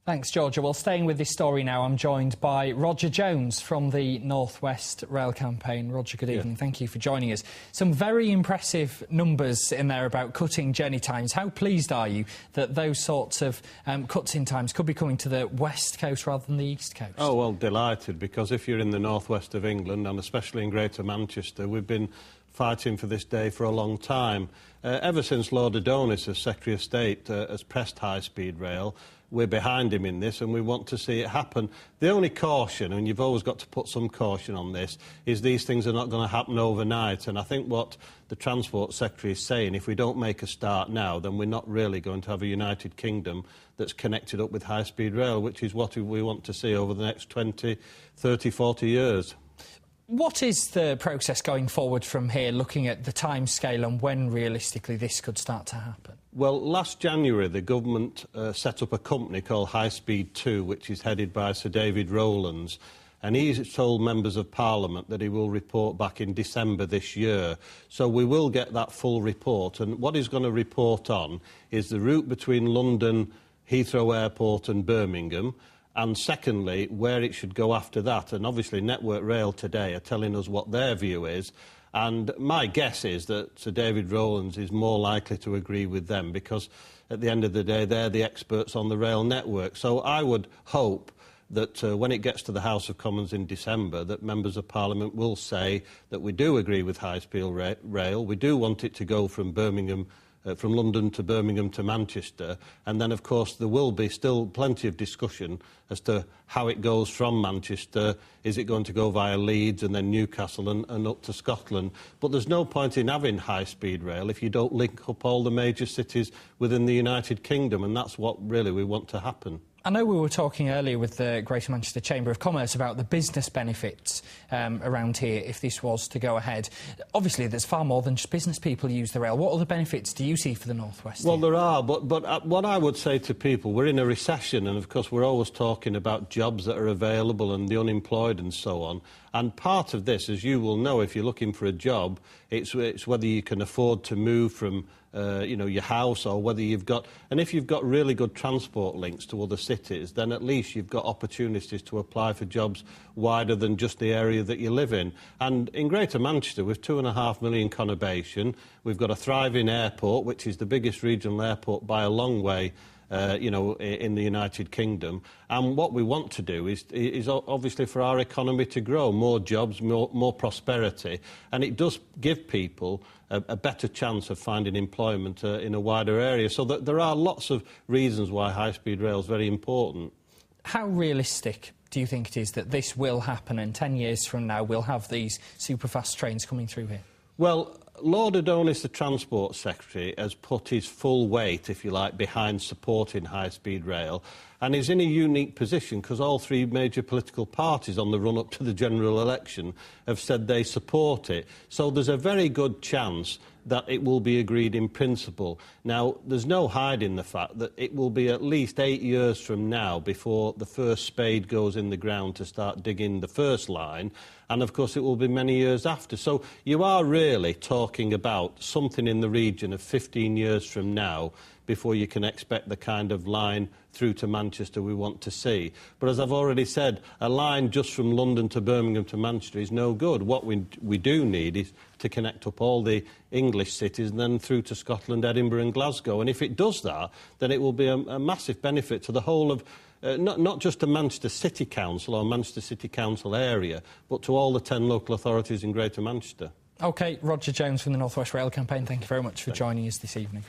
Thanks, Georgia. Well, staying with this story now, I'm joined by Roger Jones from the North West Rail Campaign. Roger, good evening. Thank you for joining us. Some very impressive numbers in there about cutting journey times. How pleased are you that those sorts of cuts in times could be coming to the West Coast rather than the East Coast? Oh, well, delighted, because if you're in the northwest of England, and especially in Greater Manchester, we've been fighting for this day for a long time. Ever since Lord Adonis, as Secretary of State, has pressed high-speed rail, we're behind him in this and we want to see it happen. The only caution, and you've always got to put some caution on this, is these things are not going to happen overnight. And I think what the Transport Secretary is saying, if we don't make a start now, then we're not really going to have a United Kingdom that's connected up with high-speed rail, which is what we want to see over the next 20, 30, 40 years. What is the process going forward from here, looking at the timescale and when realistically this could start to happen? Well, last January the government set up a company called High Speed 2, which is headed by Sir David Rowlands, and he's told members of Parliament that he will report back in December this year. So we will get that full report, and what he's going to report on is the route between London, Heathrow Airport and Birmingham, and secondly, where it should go after that. And obviously Network Rail today are telling us what their view is. And my guess is that Sir David Rowlands is more likely to agree with them, because at the end of the day, they're the experts on the rail network. So I would hope that when it gets to the House of Commons in December, that members of Parliament will say that we do agree with high-speed rail, we do want it to go from Birmingham, from London to Birmingham to Manchester, and then, of course, there will be still plenty of discussion as to how it goes from Manchester. Is it going to go via Leeds and then Newcastle and up to Scotland? But there's no point in having high-speed rail if you don't link up all the major cities within the United Kingdom, and that's what really we want to happen. I know we were talking earlier with the Greater Manchester Chamber of Commerce about the business benefits around here if this was to go ahead. Obviously, there's far more than just business people who use the rail. What other benefits do you see for the North West? Well, there are, but what I would say to people, we're in a recession, and of course we're always talking about jobs that are available and the unemployed and so on. And part of this, as you will know, if you're looking for a job, it's whether you can afford to move from your house, or whether you've got... And if you've got really good transport links to other cities, then at least you've got opportunities to apply for jobs wider than just the area that you live in. And in Greater Manchester, with 2.5 million conurbation, we've got a thriving airport, which is the biggest regional airport by a long way, in the United Kingdom. And what we want to do is obviously for our economy to grow, more jobs, more prosperity, and it does give people a better chance of finding employment in a wider area. So that there are lots of reasons why high-speed rail is very important. How realistic do you think it is that this will happen, and 10 years from now we'll have these super-fast trains coming through here? Well, Lord Adonis, the Transport Secretary, has put his full weight, if you like, behind supporting high-speed rail, and is in a unique position because all three major political parties on the run-up to the general election have said they support it. So there's a very good chance that it will be agreed in principle. Now, there's no hiding the fact that it will be at least 8 years from now before the first spade goes in the ground to start digging the first line, and of course it will be many years after. So you are really talking about something in the region of 15 years from now before you can expect the kind of line through to Manchester we want to see. But as I've already said, a line just from London to Birmingham to Manchester is no good. What we do need is to connect up all the English cities and then through to Scotland, Edinburgh and Glasgow. And if it does that, then it will be a massive benefit to the whole of not just to Manchester City Council or Manchester City Council area, but to all the 10 local authorities in Greater Manchester. OK, Roger Jones from the North West Rail Campaign, thank you very much for joining us this evening.